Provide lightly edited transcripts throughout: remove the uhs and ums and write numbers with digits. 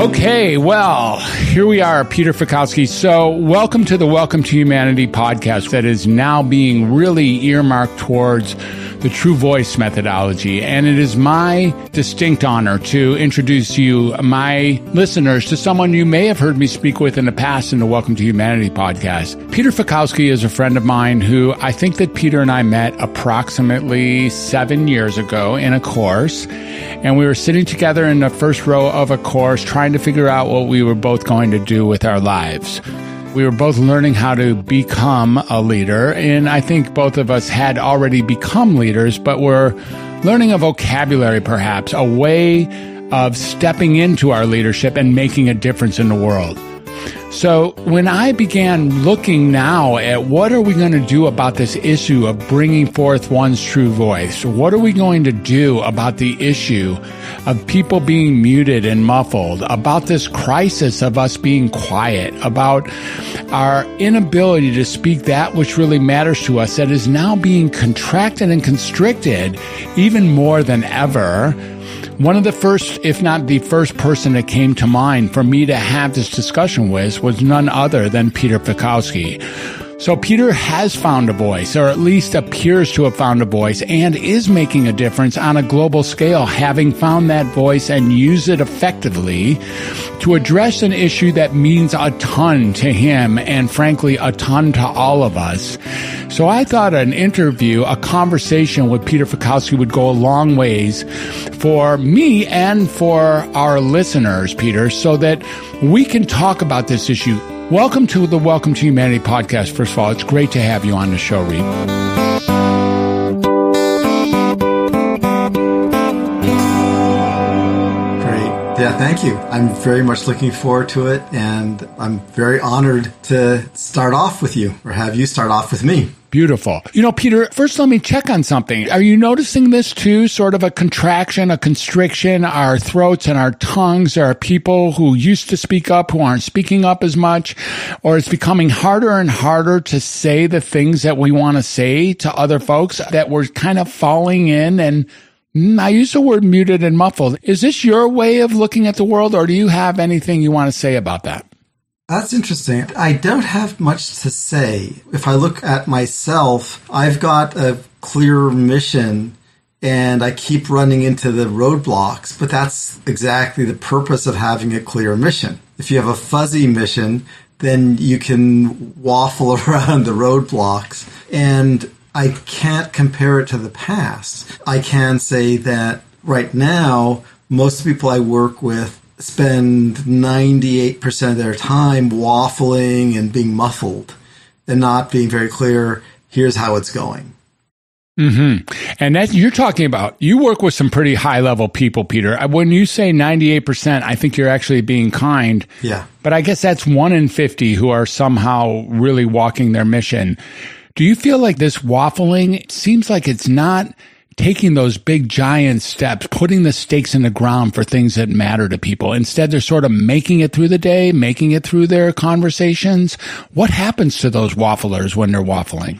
Okay, well, here we are, Peter Fiekowsky. So welcome to the Welcome to Humanity podcast that is now being really earmarked towards the True Voice methodology. And it is my distinct honor to introduce you, my listeners, to someone you may have heard me speak with in the past in the Welcome to Humanity podcast. Peter Fiekowsky is a friend of mine who I think that Peter and I met approximately 7 years ago in a course. And we were sitting together in the first row of a course trying to figure out what we were both going to do with our lives. We were both learning how to become a leader, and I think both of us had already become leaders, but were learning a vocabulary, perhaps, a way of stepping into our leadership and making a difference in the world. So when I began looking now at what are we going to do about this issue of bringing forth one's true voice, what are we going to do about the issue of people being muted and muffled, about this crisis of us being quiet, about our inability to speak that which really matters to us that is now being contracted and constricted even more than ever. One of the first, if not the first person that came to mind for me to have this discussion with was none other than Peter Fiekowsky. So Peter has found a voice, or at least appears to have found a voice, and is making a difference on a global scale, having found that voice and used it effectively to address an issue that means a ton to him and, frankly, a ton to all of us. So I thought an interview, a conversation with Peter Fiekowsky would go a long ways for me and for our listeners, Peter, so that we can talk about this issue. Welcome to the Welcome to Humanity podcast. First of all, it's great to have you on the show, Reed. Great. Yeah, thank you. I'm very much looking forward to it, and I'm very honored to start off with you, or have you start off with me. Beautiful. You know, Peter, first let me check on something. Are you noticing this too? Sort of a contraction, a constriction, our throats and our tongues? There are people who used to speak up who aren't speaking up as much, or it's becoming harder and harder to say the things that we want to say to other folks, that we're kind of falling in. And I use the word muted and muffled. Is this your way of looking at the world, or do you have anything you want to say about that? That's interesting. I don't have much to say. If I look at myself, I've got a clear mission and I keep running into the roadblocks, but that's exactly the purpose of having a clear mission. If you have a fuzzy mission, then you can waffle around the roadblocks. And I can't compare it to the past. I can say that right now, most people I work with spend 98% of their time waffling and being muffled and not being very clear, here's how it's going. Mm-hmm. And that you're talking about, you work with some pretty high-level people, Peter. When you say 98%, I think you're actually being kind. Yeah. But I guess that's 1 in 50 who are somehow really walking their mission. Do you feel like this waffling, it seems like it's not taking those big giant steps, putting the stakes in the ground for things that matter to people? Instead, they're sort of making it through the day, making it through their conversations. What happens to those wafflers when they're waffling?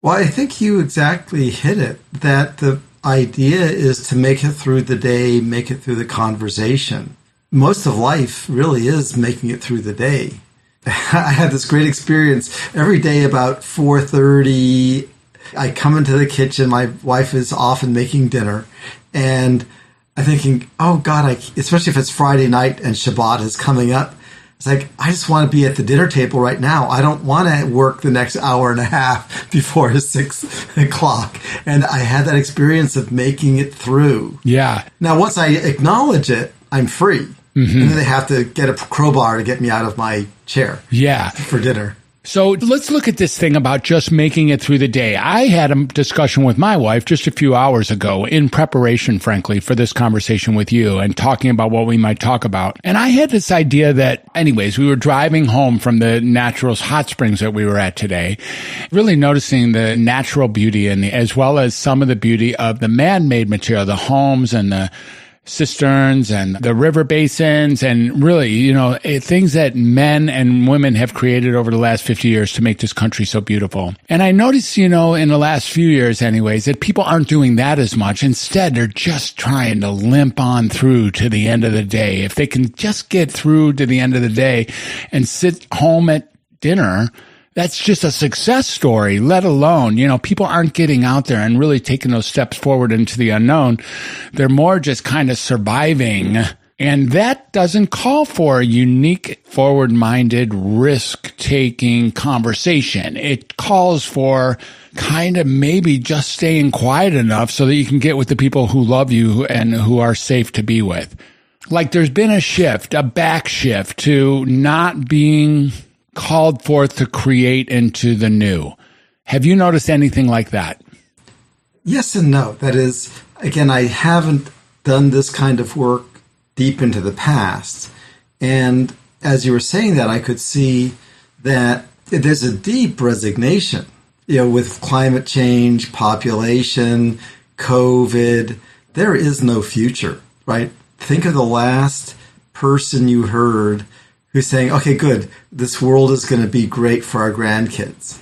Well, I think you exactly hit it, that the idea is to make it through the day, make it through the conversation. Most of life really is making it through the day. I had this great experience every day about 4:30. I come into the kitchen, my wife is often making dinner, and I'm thinking, oh God, especially if it's Friday night and Shabbat is coming up, it's like, I just want to be at the dinner table right now. I don't want to work the next hour and a half before 6 o'clock. And I had that experience of making it through. Yeah. Now, once I acknowledge it, I'm free. Mm-hmm. And then they have to get a crowbar to get me out of my chair. Yeah. For dinner. So let's look at this thing about just making it through the day. I had a discussion with my wife just a few hours ago in preparation, frankly, for this conversation with you and talking about what we might talk about. And I had this idea that, anyways, we were driving home from the natural hot springs that we were at today, really noticing the natural beauty as well as some of the beauty of the man-made material, the homes and the cisterns and the river basins and really, things that men and women have created over the last 50 years to make this country so beautiful. And I noticed, in the last few years anyways, that people aren't doing that as much. Instead, they're just trying to limp on through to the end of the day. If they can just get through to the end of the day and sit home at dinner, that's just a success story, let alone, people aren't getting out there and really taking those steps forward into the unknown. They're more just kind of surviving. And that doesn't call for a unique, forward-minded, risk-taking conversation. It calls for kind of maybe just staying quiet enough so that you can get with the people who love you and who are safe to be with. Like there's been a shift, a back shift to not being called forth to create into the new. Have you noticed anything like that? Yes and no. That is, again, I haven't done this kind of work deep into the past. And as you were saying that, I could see that there's a deep resignation, with climate change, population, COVID, there is no future, right? Think of the last person you heard who's saying, okay, good, this world is going to be great for our grandkids.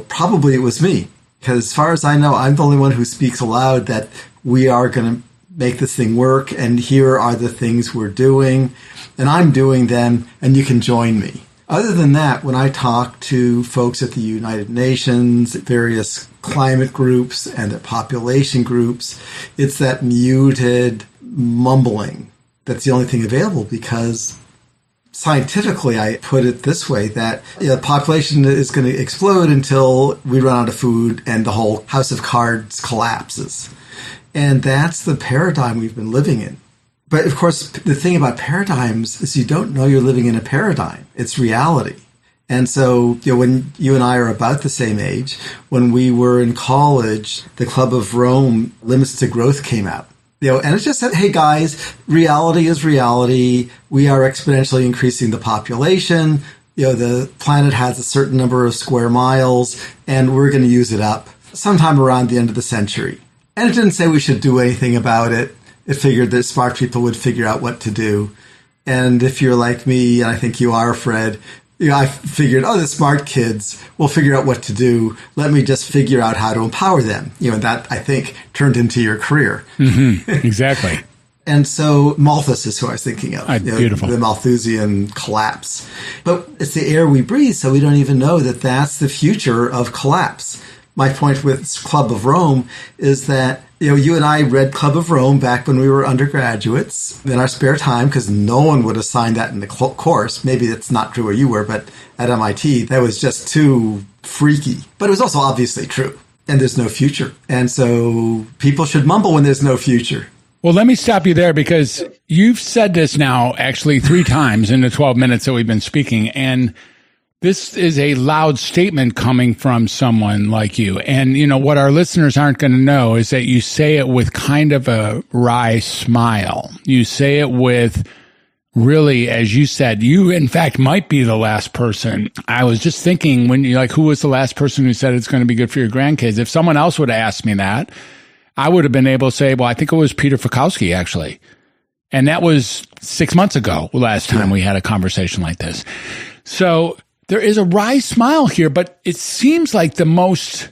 Probably it was me. Because as far as I know, I'm the only one who speaks aloud that we are going to make this thing work, and here are the things we're doing, and I'm doing them, and you can join me. Other than that, when I talk to folks at the United Nations, various climate groups, and their population groups, it's that muted mumbling that's the only thing available, because scientifically, I put it this way, that the population is going to explode until we run out of food and the whole house of cards collapses. And that's the paradigm we've been living in. But of course, the thing about paradigms is you don't know you're living in a paradigm. It's reality. And so, when you and I are about the same age, when we were in college, the Club of Rome Limits to Growth came out. And it just said, hey guys, reality is reality. We are exponentially increasing the population. The planet has a certain number of square miles, and we're going to use it up sometime around the end of the century. And it didn't say we should do anything about it. It figured that smart people would figure out what to do. And if you're like me, and I think you are, Fred, I figured, the smart kids will figure out what to do. Let me just figure out how to empower them. And that, I think, turned into your career. Mm-hmm. Exactly. And so Malthus is who I was thinking of. Beautiful. The Malthusian collapse. But it's the air we breathe, so we don't even know that that's the future of collapse. My point with Club of Rome is that, you and I read Club of Rome back when we were undergraduates in our spare time, because no one would assign that in the course. Maybe that's not true where you were, but at MIT, that was just too freaky. But it was also obviously true. And there's no future. And so people should mumble when there's no future. Well, let me stop you there, because you've said this now actually 3 times in the 12 minutes that we've been speaking. And this is a loud statement coming from someone like you. And, what our listeners aren't going to know is that you say it with kind of a wry smile. You say it with really, as you said, you in fact might be the last person. I was just thinking when who was the last person who said it's going to be good for your grandkids? If someone else would have asked me that, I would have been able to say, well, I think it was Peter Fiekowsky, actually. And that was 6 months ago, last time we had a conversation like this. So there is a wry smile here, but it seems like the most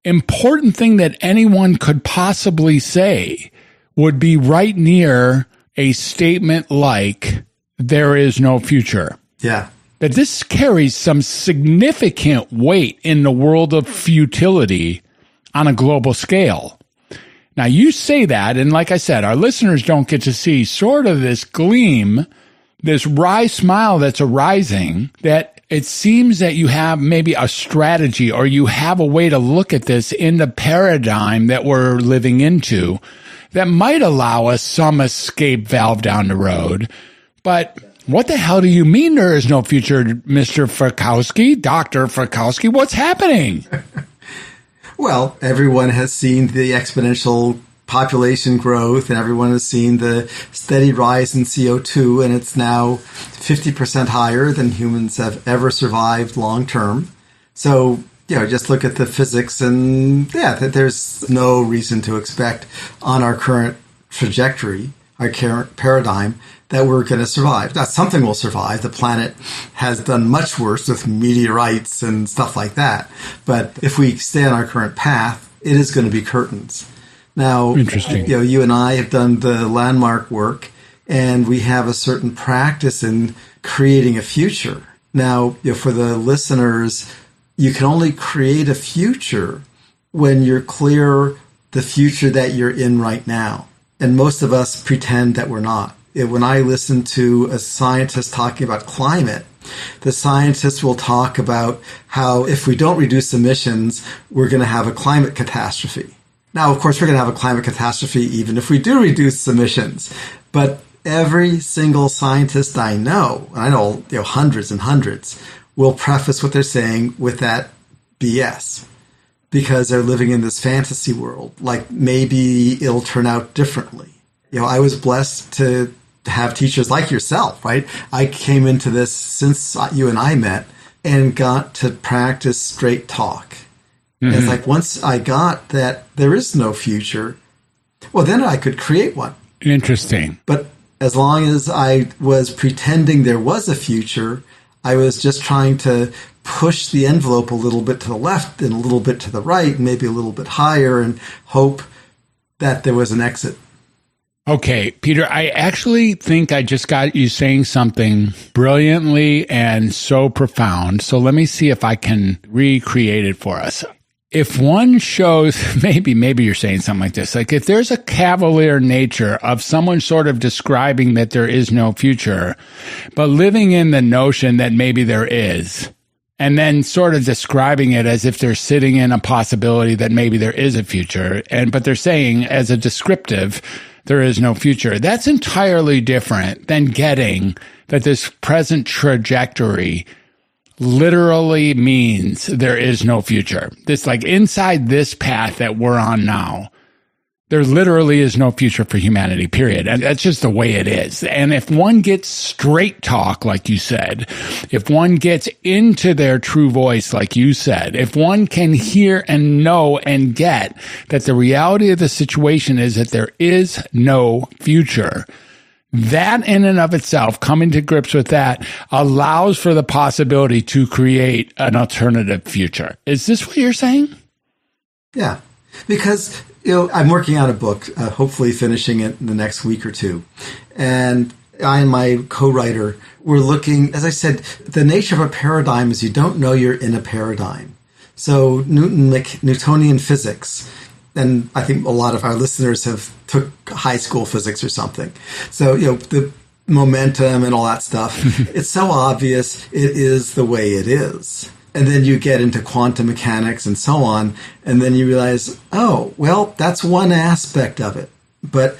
important thing that anyone could possibly say would be right near a statement like, there is no future. Yeah. That this carries some significant weight in the world of futility on a global scale. Now, you say that, and like I said, our listeners don't get to see sort of this gleam, this wry smile that's arising, that it seems that you have maybe a strategy, or you have a way to look at this in the paradigm that we're living into that might allow us some escape valve down the road. But what the hell do you mean there is no future, Mr. Fiekowsky, Dr. Fiekowsky? What's happening? Well, everyone has seen the exponential population growth, and everyone has seen the steady rise in CO2, and it's now 50% higher than humans have ever survived long term. So, just look at the physics, and that there's no reason to expect on our current trajectory our current paradigm, that we're going to survive. Now, something will survive. The planet has done much worse with meteorites and stuff like that. But if we stay on our current path, it is going to be curtains. Now, interesting. You and I have done the landmark work, and we have a certain practice in creating a future. Now, for the listeners, you can only create a future when you're clear the future that you're in right now. And most of us pretend that we're not. When I listen to a scientist talking about climate, the scientist will talk about how if we don't reduce emissions, we're going to have a climate catastrophe. Now, of course, we're going to have a climate catastrophe even if we do reduce emissions. But every single scientist I know, and I know hundreds and hundreds, will preface what they're saying with that BS because they're living in this fantasy world. Like maybe it'll turn out differently. I was blessed to have teachers like yourself, right? I came into this since you and I met and got to practice straight talk. Mm-hmm. It's like once I got that there is no future, well, then I could create one. Interesting. But as long as I was pretending there was a future, I was just trying to push the envelope a little bit to the left and a little bit to the right, and maybe a little bit higher, and hope that there was an exit. Okay, Peter, I actually think I just got you saying something brilliantly and so profound. So let me see if I can recreate it for us. If one shows, maybe you're saying something like this, like if there's a cavalier nature of someone sort of describing that there is no future, but living in the notion that maybe there is, and then sort of describing it as if they're sitting in a possibility that maybe there is a future, but they're saying as a descriptive, there is no future. That's entirely different than getting that this present trajectory literally means there is no future. This, like inside this path that we're on now, there literally is no future for humanity, period. And that's just the way it is. And if one gets straight talk, like you said, if one gets into their true voice, like you said, if one can hear and know and get that the reality of the situation is that there is no future, that in and of itself, coming to grips with that, allows for the possibility to create an alternative future. Is this what you're saying? Yeah, because I'm working on a book, hopefully finishing it in the next week or two. And I and my co-writer, we're looking, as I said, the nature of a paradigm is you don't know you're in a paradigm. So Newtonian physics, and I think a lot of our listeners have took high school physics or something. So, the momentum and all that stuff, it's so obvious it is the way it is. And then you get into quantum mechanics and so on, and then you realize, oh, well, that's one aspect of it. But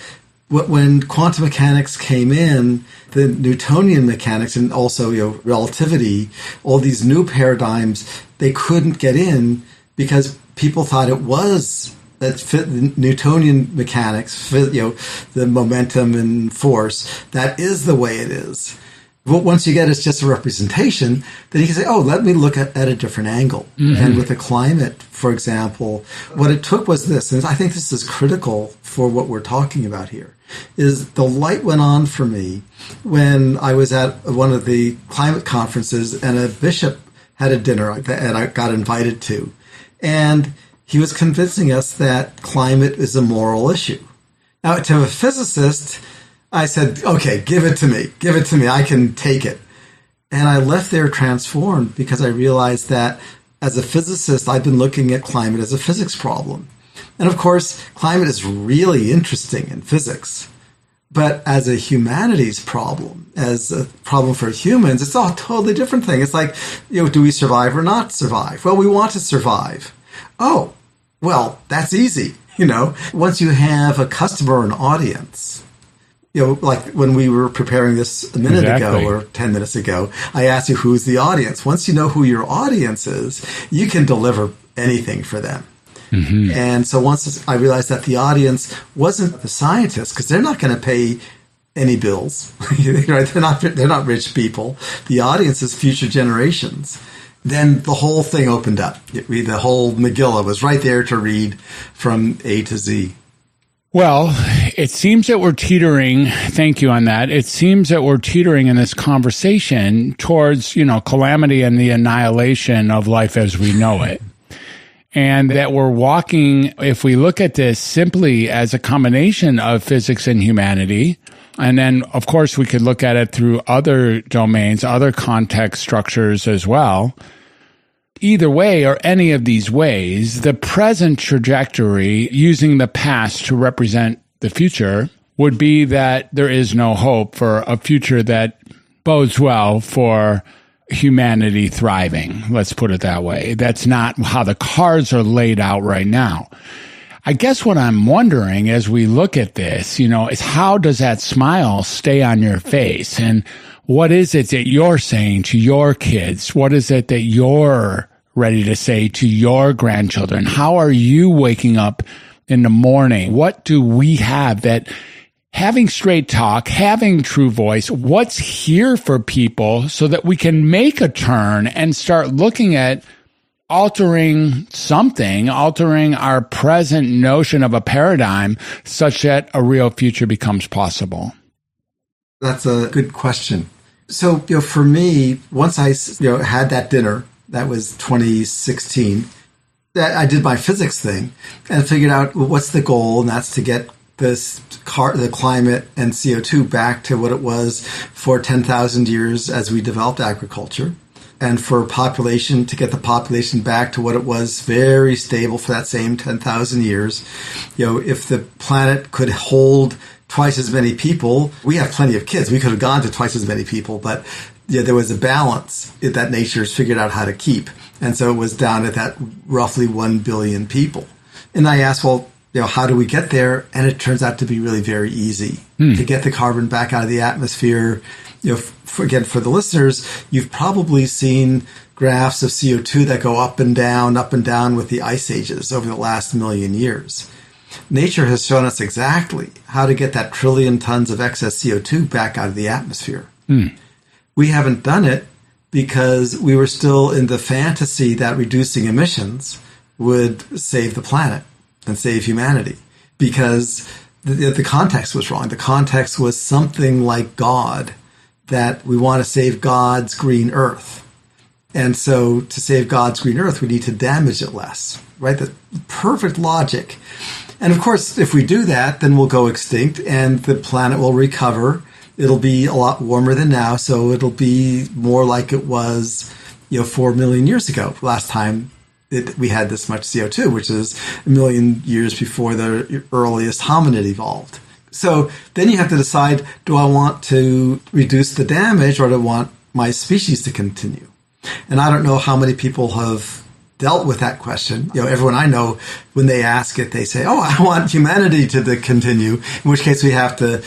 when quantum mechanics came in, the Newtonian mechanics and also relativity, all these new paradigms, they couldn't get in because people thought it was that Newtonian mechanics, the momentum and force, that is the way it is. But once you get it's just a representation, then you can say, oh, let me look at a different angle. Mm-hmm. And with the climate, for example, what it took was this, and I think this is critical for what we're talking about here, is the light went on for me when I was at one of the climate conferences and a bishop had a dinner that I got invited to. And he was convincing us that climate is a moral issue. Now, to a physicist, I said, okay, give it to me, I can take it. And I left there transformed because I realized that as a physicist, I've been looking at climate as a physics problem. And of course, climate is really interesting in physics. But as a humanities problem, as a problem for humans, it's all a totally different thing. It's like, do we survive or not survive? Well, we want to survive. Oh, well, that's easy. Once you have a customer or an audience, like when we were preparing this a minute ago or 10 minutes ago, I asked you who's the audience. Once you know who your audience is, you can deliver anything for them. Mm-hmm. And so once I realized that the audience wasn't the scientists, because they're not going to pay any bills, right? They're not rich people. The audience is future generations. Then the whole thing opened up. The whole Megillah was right there to read from A to Z. Well, it seems that we're teetering, thank you on that, it seems that we're teetering in this conversation towards, calamity and the annihilation of life as we know it. And that we're walking, if we look at this simply as a combination of physics and humanity, and then, of course, we could look at it through other domains, other context structures as well. Either way, or any of these ways, the present trajectory using the past to represent the future would be that there is no hope for a future that bodes well for humanity thriving. Let's put it that way. That's not how the cards are laid out right now. I guess what I'm wondering as we look at this, is how does that smile stay on your face? And what is it that you're saying to your kids? What is it that you're ready to say to your grandchildren? How are you waking up in the morning? What do we have that having straight talk, having true voice, what's here for people so that we can make a turn and start looking at altering our present notion of a paradigm such that a real future becomes possible? That's a good question. So, for me, once I, had that dinner, that was 2016, that I did my physics thing and figured out what's the goal, and that's to get the climate and CO2 back to what it was for 10,000 years as we developed agriculture, and for population to get the population back to what it was very stable for that same 10,000 years. If the planet could hold twice as many people, we have plenty of kids. We could have gone to twice as many people, but there was a balance that nature's figured out how to keep. And so it was down at that roughly 1 billion people. And I asked, well, how do we get there? And it turns out to be really very easy to get the carbon back out of the atmosphere. For the listeners, you've probably seen graphs of CO2 that go up and down with the ice ages over the last million years. Nature has shown us exactly how to get that trillion tons of excess CO2 back out of the atmosphere. We haven't done it because we were still in the fantasy that reducing emissions would save the planet and save humanity, because the context was wrong. The context was something like God, that we want to save God's green earth. And so to save God's green earth, we need to damage it less, right? The perfect logic. And of course, if we do that, then we'll go extinct and the planet will recover. It'll be a lot warmer than now, so it'll be more like it was, 4 million years ago, last time we had this much CO2, which is a million years before the earliest hominid evolved. So then you have to decide, do I want to reduce the damage or do I want my species to continue? And I don't know how many people have dealt with that question. Everyone I know, when they ask it, they say, oh, I want humanity to continue, in which case we have to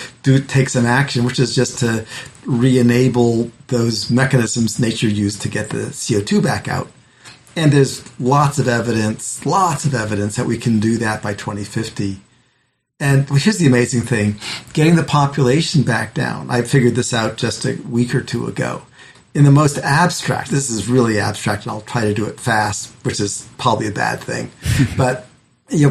take some action, which is just to re-enable those mechanisms nature used to get the CO2 back out. And there's lots of evidence that we can do that by 2050. And here's the amazing thing, getting the population back down. I figured this out just a week or two ago. In the most abstract, this is really abstract, and I'll try to do it fast, which is probably a bad thing. But,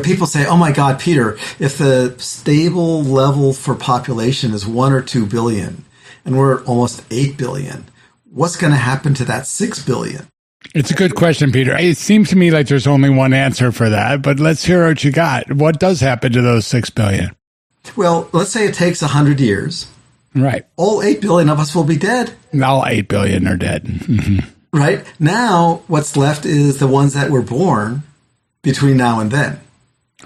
people say, oh my God, Peter, if the stable level for population is 1 or 2 billion, and we're at almost 8 billion, what's going to happen to that 6 billion? It's a good question, Peter. It seems to me like there's only one answer for that, but let's hear what you got. What does happen to those 6 billion? Well, let's say it takes 100 years. Right. All 8 billion of us will be dead. All 8 billion are dead. Mm-hmm. Right. Now, what's left is the ones that were born between now and then.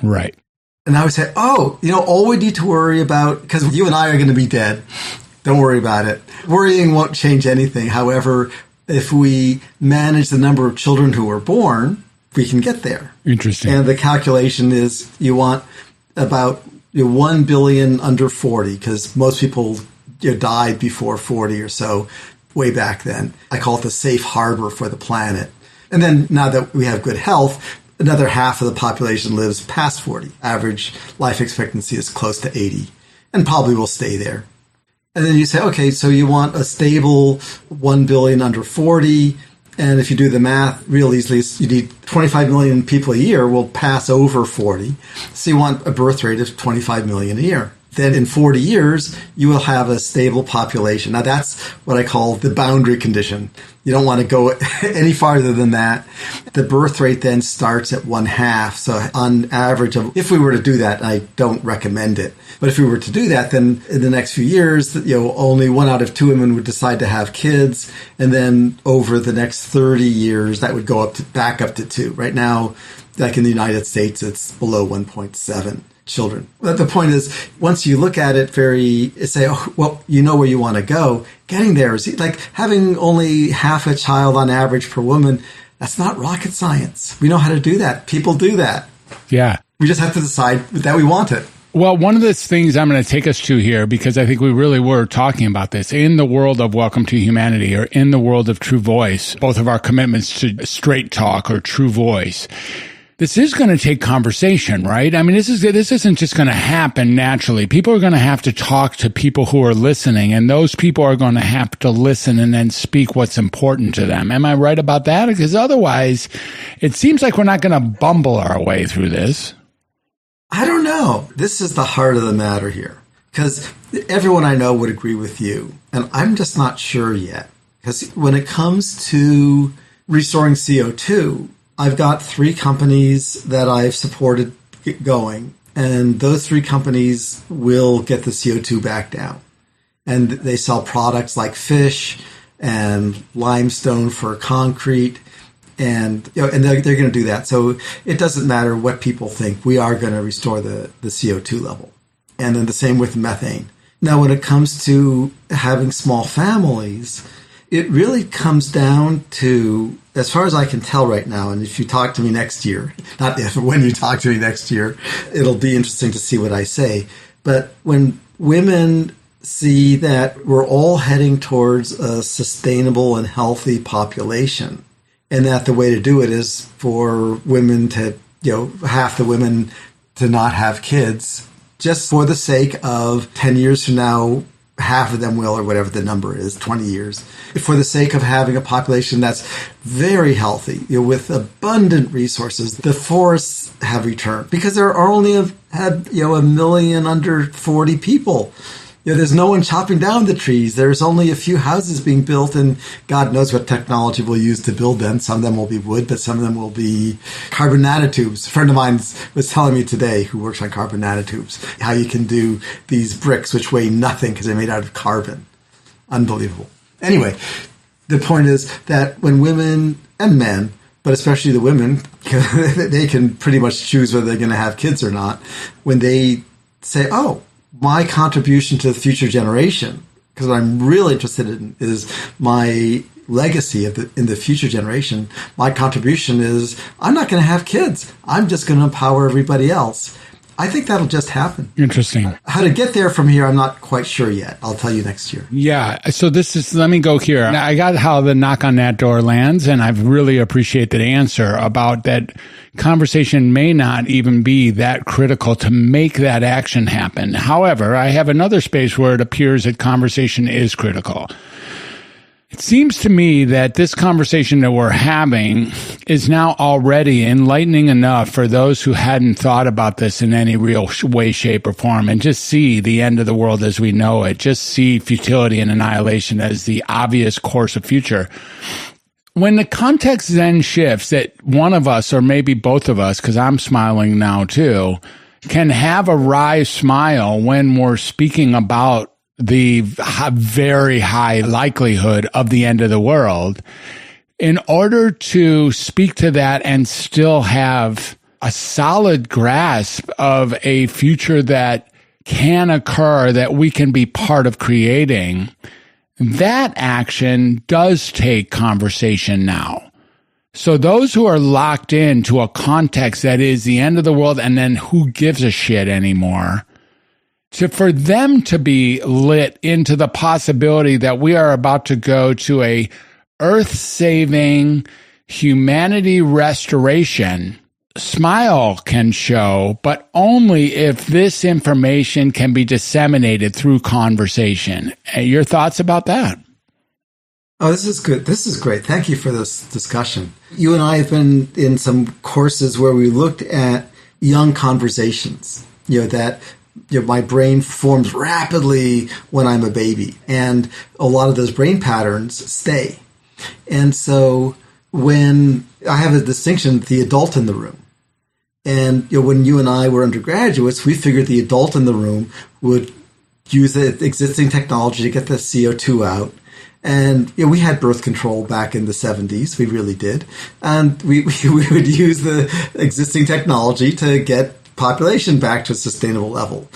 Right. And I would say, all we need to worry about, because you and I are going to be dead, don't worry about it. Worrying won't change anything. However, if we manage the number of children who are born, we can get there. Interesting. And the calculation is you want about 1 billion under 40, because most people died before 40 or so way back then. I call it the safe harbor for the planet. And then now that we have good health, another half of the population lives past 40. Average life expectancy is close to 80 and probably will stay there. And then you say, okay, so you want a stable 1 billion under 40. And if you do the math real easily, you need 25 million people a year will pass over 40. So you want a birth rate of 25 million a year. then in 40 years, you will have a stable population. Now, that's what I call the boundary condition. You don't want to go any farther than that. The birth rate then starts at 1/2. So on average, if we were to do that, I don't recommend it, but if we were to do that, then in the next few years, only 1 out of 2 women would decide to have kids. And then over the next 30 years, that would go back up to 2. Right now, like in the United States, it's below 1.7 children. But the point is, once you look at it say, oh, well, you know where you want to go. Getting there is like having only half a child on average per woman. That's not rocket science. We know how to do that. People do that. Yeah. We just have to decide that we want it. Well, one of the things I'm going to take us to here, because I think we really were talking about this, in the world of Welcome to Humanity, or in the world of True Voice, both of our commitments to straight talk or true voice, this is going to take conversation, right? I mean, this isn't just going to happen naturally. People are going to have to talk to people who are listening, and those people are going to have to listen and then speak what's important to them. Am I right about that? Because otherwise, it seems like we're not going to bumble our way through this. I don't know. This is the heart of the matter here, because everyone I know would agree with you, and I'm just not sure yet. Because when it comes to restoring CO2, I've got 3 companies that I've supported going, and those 3 companies will get the CO2 back down. And they sell products like fish and limestone for concrete, and they're going to do that. So it doesn't matter what people think. We are going to restore the CO2 level. And then the same with methane. Now, when it comes to having small families, it really comes down to, as far as I can tell right now, and if you talk to me next year, not if, when you talk to me next year, it'll be interesting to see what I say. But when women see that we're all heading towards a sustainable and healthy population, and that the way to do it is for women to, half the women to not have kids, just for the sake of 10 years from now, half of them will, or whatever the number is, 20 years, for the sake of having a population that's very healthy, with abundant resources. The forests have returned because there are only a million under 40 people. There's no one chopping down the trees. There's only a few houses being built, and God knows what technology we'll use to build them. Some of them will be wood, but some of them will be carbon nanotubes. A friend of mine was telling me today, who works on carbon nanotubes, how you can do these bricks which weigh nothing because they're made out of carbon. Unbelievable. Anyway, the point is that when women and men, but especially the women, they can pretty much choose whether they're going to have kids or not, when they say, oh, my contribution to the future generation, because what I'm really interested in is my legacy in the future generation. My contribution is I'm not going to have kids. I'm just going to empower everybody else. I think that'll just happen. Interesting. How to get there from here, I'm not quite sure yet. I'll tell you next year. Yeah. So let me go here. Now, I got how the knock on that door lands, and I really appreciate that answer about that conversation may not even be that critical to make that action happen. However, I have another space where it appears that conversation is critical. It seems to me that this conversation that we're having is now already enlightening enough for those who hadn't thought about this in any real way, shape, or form, and just see the end of the world as we know it, just see futility and annihilation as the obvious course of future. When the context then shifts that one of us, or maybe both of us, because I'm smiling now too, can have a wry smile when we're speaking about the very high likelihood of the end of the world, in order to speak to that and still have a solid grasp of a future that can occur, that we can be part of creating, that action does take conversation now. So those who are locked into a context that is the end of the world and then who gives a shit anymore, for them to be lit into the possibility that we are about to go to a earth-saving, humanity restoration, smile can show, but only if this information can be disseminated through conversation. Your thoughts about that? Oh, this is good. This is great. Thank you for this discussion. You and I have been in some courses where we looked at young conversations, that my brain forms rapidly when I'm a baby, and a lot of those brain patterns stay. And so when I have a distinction, the adult in the room. And when you and I were undergraduates, we figured the adult in the room would use the existing technology to get the CO2 out. And we had birth control back in the 70s. We really did. And we would use the existing technology to get population back to a sustainable level.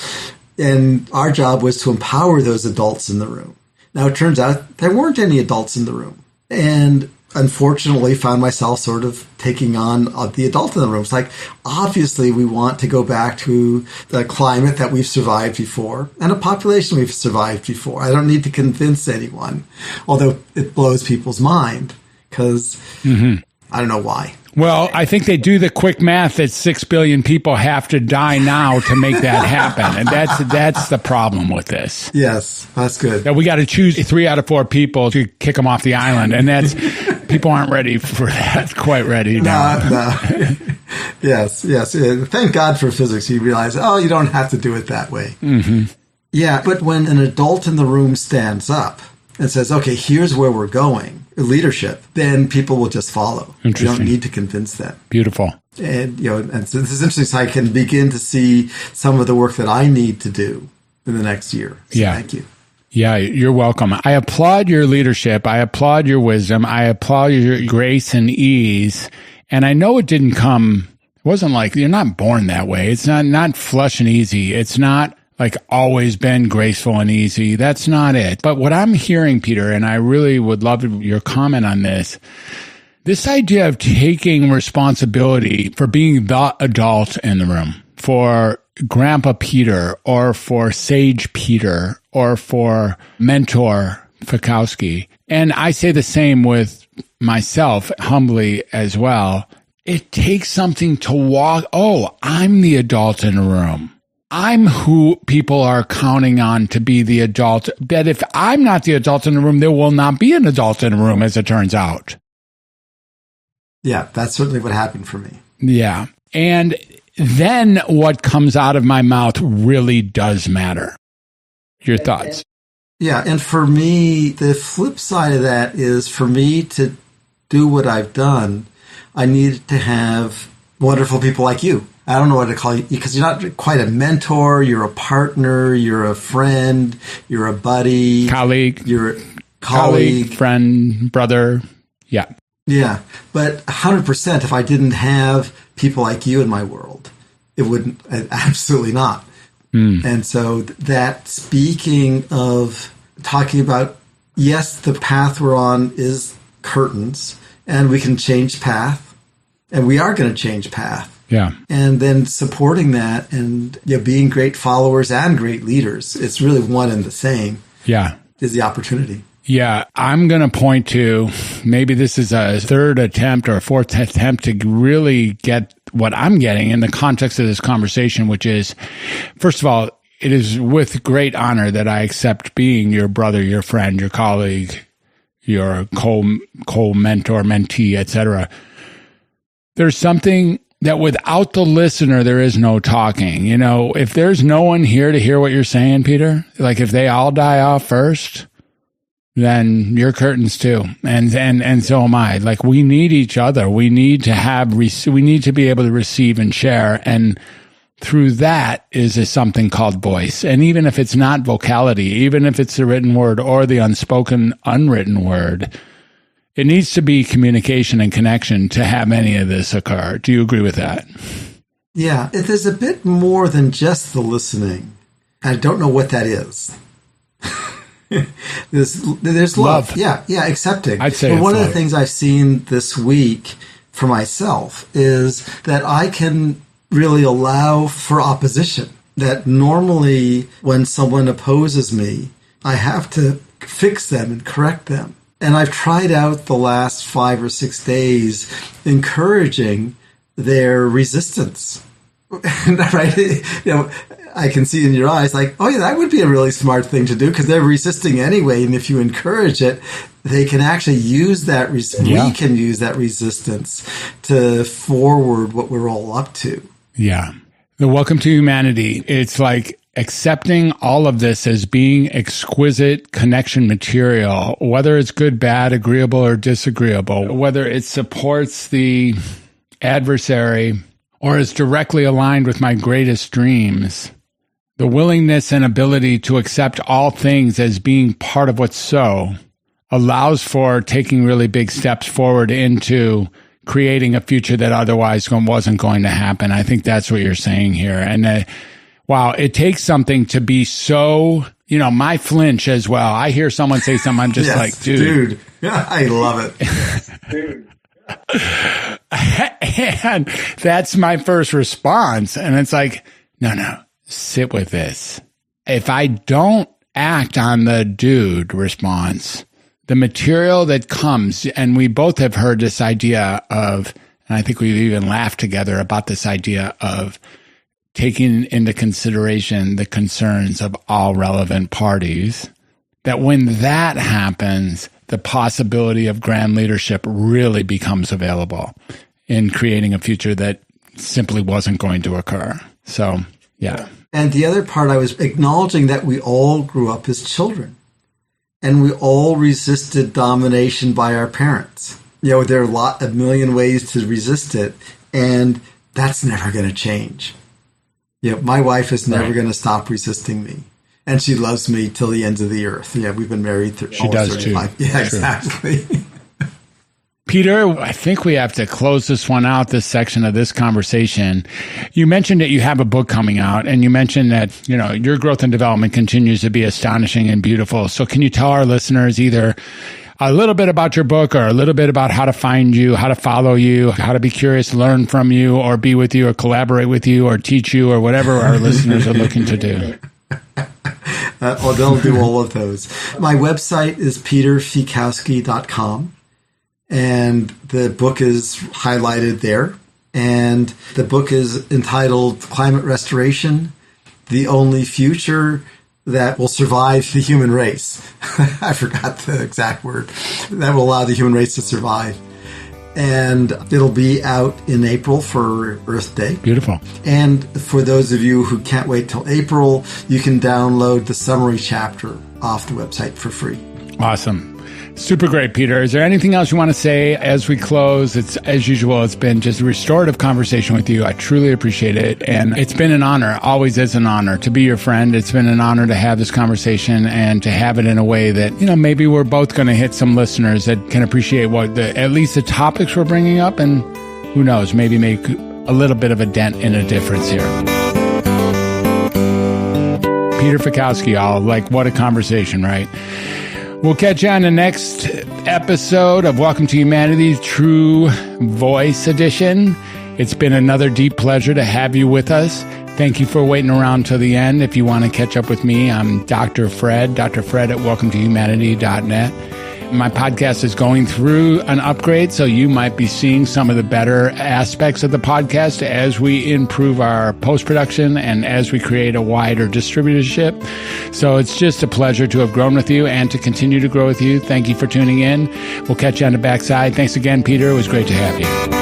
And our job was to empower those adults in the room. Now, it turns out there weren't any adults in the room. And unfortunately found myself sort of taking on the adult in the room. It's like, obviously we want to go back to the climate that we've survived before and a population we've survived before. I don't need to convince anyone, although it blows people's mind because I don't know why. Well, I think they do the quick math that 6 billion people have to die now to make that happen. And that's the problem with this. Yes, that's good. That we got to choose 3 out of 4 people to kick them off the island. And that's, people aren't ready for that, quite ready now. No. Yes. Thank God for physics. You realize, you don't have to do it that way. Yeah, but when an adult in the room stands up and says, okay, here's where we're going, leadership, then people will just follow. You don't need to convince them. Beautiful. And, and so this is interesting. So I can begin to see some of the work that I need to do in the next year. So thank you. Yeah, you're welcome. I applaud your leadership. I applaud your wisdom. I applaud your grace and ease. And I know it wasn't like, you're not born that way. It's not flush and easy. It's not like always been graceful and easy. That's not it. But what I'm hearing, Peter, and I really would love your comment on this idea of taking responsibility for being the adult in the room, for Grandpa Peter, or for Sage Peter, or for Mentor Fiekowsky. And I say the same with myself, humbly as well. It takes something to walk, I'm the adult in the room. I'm who people are counting on to be the adult. That if I'm not the adult in the room, there will not be an adult in the room, as it turns out. Yeah, that's certainly what happened for me. Yeah. And then what comes out of my mouth really does matter. Your thoughts? Yeah, and for me, the flip side of that is for me to do what I've done, I needed to have wonderful people like you. I don't know what to call you because you're not quite a mentor. You're a partner. You're a friend. You're a buddy. You're a colleague. Friend, brother. Yeah. Yeah. But 100%, if I didn't have people like you in my world, it wouldn't, absolutely not. And so that speaking of talking about, yes, the path we're on is curtains and we can change path and we are going to change path. Yeah. And then supporting that and being great followers and great leaders. It's really one and the same. Yeah. Is the opportunity. Yeah. I'm going to point to, maybe this is a 3rd attempt or a 4th attempt to really get what I'm getting in the context of this conversation, which is, first of all, it is with great honor that I accept being your brother, your friend, your colleague, your co-mentor, mentee, etc. There's something that without the listener, there is no talking. If there's no one here to hear what you're saying, Peter, like if they all die off first, then you're curtains too. And so am I. Like we need each other. We need to be able to receive and share. And through that is something called voice. And even if it's not vocality, even if it's the written word or the unspoken, unwritten word, it needs to be communication and connection to have any of this occur. Do you agree with that? Yeah, there's a bit more than just the listening. I don't know what that is. There's love. Yeah, accepting. I'd say but one love. of the things I've seen this week for myself is that I can really allow for opposition. That normally when someone opposes me, I have to fix them and correct them. And I've tried out the last 5 or 6 days encouraging their resistance. Right? I can see in your eyes like, oh yeah, that would be a really smart thing to do because they're resisting anyway. And if you encourage it, they can actually use that. We can use that resistance to forward what we're all up to. Yeah. The welcome to humanity. It's like accepting all of this as being exquisite connection material, whether it's good, bad, agreeable, or disagreeable, whether it supports the adversary or is directly aligned with my greatest dreams, the willingness and ability to accept all things as being part of what's so allows for taking really big steps forward into creating a future that otherwise wasn't going to happen. I think that's what you're saying here. And wow, it takes something to be so, my flinch as well. I hear someone say something, I'm just like, dude. Yeah, I love it. Dude. And that's my first response. And it's like, no, sit with this. If I don't act on the dude response, the material that comes, and we both have heard this idea of, and I think we've even laughed together about this idea of taking into consideration the concerns of all relevant parties, that when that happens, the possibility of grand leadership really becomes available in creating a future that simply wasn't going to occur. So, yeah. And the other part, I was acknowledging that we all grew up as children. And we all resisted domination by our parents. There are a million ways to resist it, and that's never going to change. My wife is never going to stop resisting me, and she loves me till the ends of the earth. We've been married she does 35. Too. Yeah, exactly. Peter, I think we have to close this one out, this section of this conversation. You mentioned that you have a book coming out, and you mentioned that, your growth and development continues to be astonishing and beautiful. So can you tell our listeners either a little bit about your book or a little bit about how to find you, how to follow you, how to be curious, learn from you, or be with you, or collaborate with you, or teach you, or whatever our listeners are looking to do? They'll do all of those. My website is peterfiekowsky.com. And the book is highlighted there. And the book is entitled Climate Restoration, the Only Future That Will Survive the Human Race. I forgot the exact word. That will allow the human race to survive. And it'll be out in April for Earth Day. Beautiful. And for those of you who can't wait till April, you can download the summary chapter off the website for free. Awesome. Super great, Peter. Is there anything else you want to say as we close? It's, as usual, it's been just a restorative conversation with you. I truly appreciate it. And it's been an honor, always is an honor to be your friend. It's been an honor to have this conversation and to have it in a way that, maybe we're both going to hit some listeners that can appreciate at least the topics we're bringing up. And who knows, maybe make a little bit of a dent in a difference here. Peter Fiekowsky, what a conversation, right? We'll catch you on the next episode of Welcome to Humanity, True Voice Edition. It's been another deep pleasure to have you with us. Thank you for waiting around till the end. If you want to catch up with me, I'm Dr. Fred at welcometohumanity.net. My podcast is going through an upgrade, so you might be seeing some of the better aspects of the podcast as we improve our post-production and as we create a wider distributorship. So it's just a pleasure to have grown with you and to continue to grow with you. Thank you for tuning in. We'll catch you on the backside. Thanks again, Peter. It was great to have you.